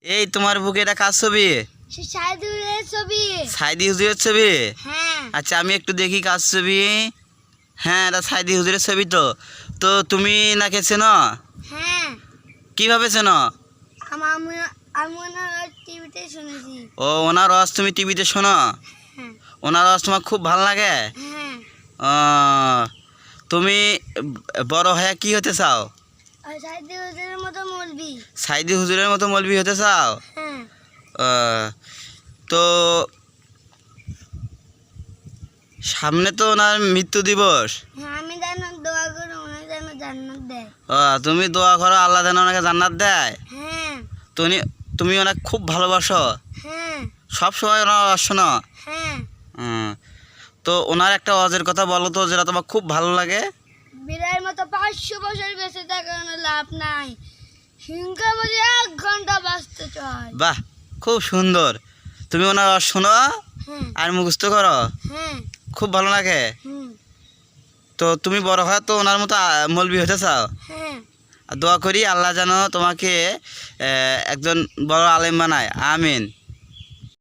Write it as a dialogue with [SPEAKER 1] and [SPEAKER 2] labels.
[SPEAKER 1] এই তোমার বুকে এটা কার ছবি?
[SPEAKER 2] সাইদুলের ছবি।
[SPEAKER 1] সাইদি হুজুরের ছবি?
[SPEAKER 2] হ্যাঁ।
[SPEAKER 1] আচ্ছা আমি একটু দেখি কার ছবি। হ্যাঁ, এটা সাইদি হুজুরের ছবি। তো তো তুমি নাকি চেনো?
[SPEAKER 2] হ্যাঁ।
[SPEAKER 1] কিভাবে চেনো?
[SPEAKER 2] আমি আমি ওনার টিভিতে শুনেছি।
[SPEAKER 1] ও, ওনার আওয়াজ তুমি টিভিতে শোনো?
[SPEAKER 2] হ্যাঁ।
[SPEAKER 1] ওনার আওয়াজ তোমার খুব ভালো লাগে?
[SPEAKER 2] হ্যাঁ।
[SPEAKER 1] ও, তুমি বড় হয়ে কি হতে চাও?
[SPEAKER 2] আর সাইদুলের মতো মলবি।
[SPEAKER 1] সাইদি হুজুরের মতো মৌলবি হতে চাও?
[SPEAKER 2] হ্যাঁ।
[SPEAKER 1] তো সামনে তো ওনার মৃত্যু দিবস।
[SPEAKER 2] হ্যাঁ, আমি যেন দোয়া করি ওনার যেন জান্নাত দেয়।
[SPEAKER 1] তুমি দোয়া করো আল্লাহ যেন ওনাকে জান্নাত দেয়।
[SPEAKER 2] হ্যাঁ।
[SPEAKER 1] তুমি তুমি ওনাকে খুব ভালোবাসো?
[SPEAKER 2] হ্যাঁ।
[SPEAKER 1] সব সময় ওনার আওয়াজ শোনো?
[SPEAKER 2] হ্যাঁ।
[SPEAKER 1] তো ওনার একটা আওয়াজের কথা বলো তো, যেটা তোমার খুব ভালো লাগে।
[SPEAKER 2] বিড়ালের মতো 500 বছর বেঁচে থাকার কোনো লাভ নাই, সিংহ বলে 1 ঘন্টা বাঁচতে চায়।
[SPEAKER 1] বাহ, খুব সুন্দর। তুমি ওনার আওয়াজ শোনো
[SPEAKER 2] হ্যাঁ।
[SPEAKER 1] আর মুখস্থ করো,
[SPEAKER 2] হ্যাঁ।
[SPEAKER 1] খুব ভালো লাগে।
[SPEAKER 2] হুম।
[SPEAKER 1] তো তুমি বড় হয় তো ওনার মতো মৌলবি হতে চাও।
[SPEAKER 2] হ্যাঁ।
[SPEAKER 1] আর দোয়া করি আল্লাহ যেন তোমাকে একজন বড় আলেম বানায়। আমিন।